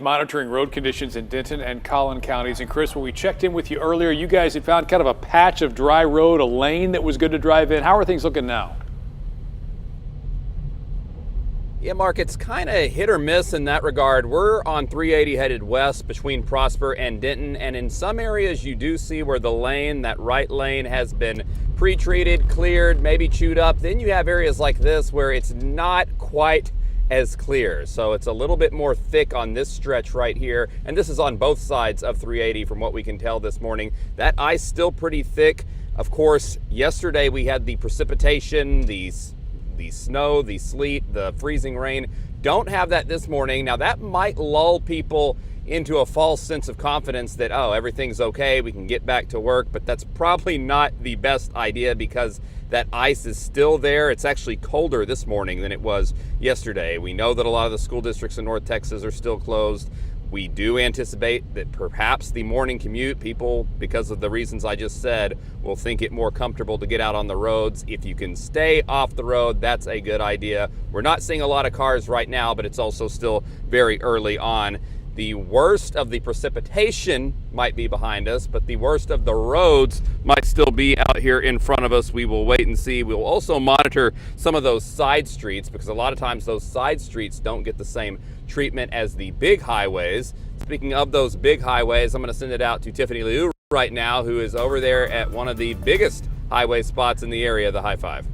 Monitoring road conditions in Denton and Collin counties. And Chris, when we checked in with you earlier, you guys had found kind of a patch of dry road, a lane that was good to drive in. How are things looking now? Yeah, Mark, it's kind of hit or miss in that regard. We're on 380 headed west between Prosper and Denton, and in some areas you do see where the lane, that right lane, has been pre-treated, cleared, maybe chewed up. Then you have areas like this where it's not quite as clear. So it's a little bit more thick on this stretch right here. And this is on both sides of 380 from what we can tell this morning. That ice still pretty thick. Of course, yesterday we had the precipitation, the snow, the sleet, the freezing rain. Don't have that this morning. Now that might lull people into a false sense of confidence that, oh, everything's okay, we can get back to work, but that's probably not the best idea because that ice is still there. It's actually colder this morning than it was yesterday. We know that a lot of the school districts in North Texas are still closed. We do anticipate that perhaps the morning commute, people, because of the reasons I just said, will think it more comfortable to get out on the roads. If you can stay off the road, that's a good idea. We're not seeing a lot of cars right now, but it's also still very early on. The worst of the precipitation might be behind us, but the worst of the roads might still be out here in front of us. We will wait and see. We will also monitor some of those side streets because a lot of times those side streets don't get the same treatment as the big highways. Speaking of those big highways, I'm going to send it out to Tiffany Liu right now, who is over there at one of the biggest highway spots in the area, the High Five.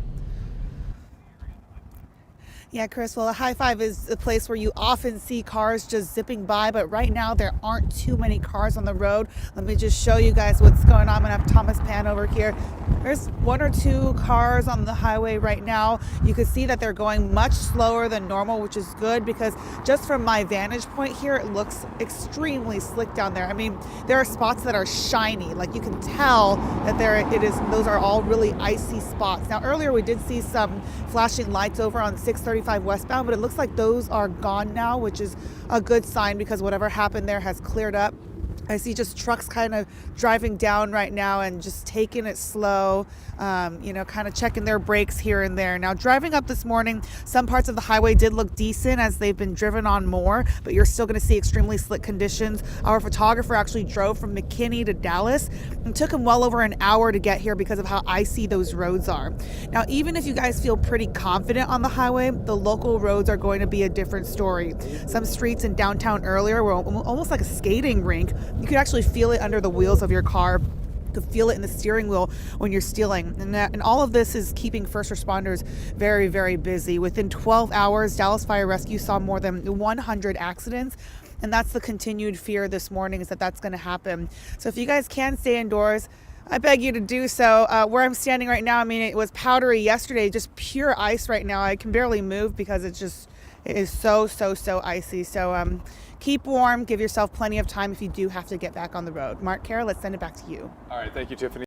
Yeah, Chris, well, the High Five is a place where you often see cars just zipping by, but right now there aren't too many cars on the road. Let me just show you guys what's going on. I'm gonna have Thomas Pan over here. There's one or two cars on the highway right now. You can see that they're going much slower than normal, which is good because just from my vantage point here, it looks extremely slick down there. I mean, there are spots that are shiny, like you can tell that those are all really icy spots. Now, earlier we did see some flashing lights over on 635 westbound, but it looks like those are gone now, which is a good sign because whatever happened there has cleared up. I see just trucks kind of driving down right now and just taking it slow, kind of checking their brakes here and there. Now, driving up this morning, some parts of the highway did look decent as they've been driven on more, but you're still going to see extremely slick conditions. Our photographer actually drove from McKinney to Dallas and took him well over an hour to get here because of how icy those roads are. Now, even if you guys feel pretty confident on the highway, the local roads are going to be a different story. Some streets in downtown earlier were almost like a skating rink. You could actually feel it under the wheels of your car. You could feel it in the steering wheel when you're stealing. And all of this is keeping first responders very, very busy. Within 12 hours, Dallas Fire Rescue saw more than 100 accidents. And that's the continued fear this morning, is that that's going to happen. So if you guys can stay indoors, I beg you to do so. Where I'm standing right now, I mean, it was powdery yesterday, just pure ice right now. I can barely move because it is so icy. So keep warm, give yourself plenty of time if you do have to get back on the road. Mark, Kara, let's send it back to you. All right, thank you, Tiffany.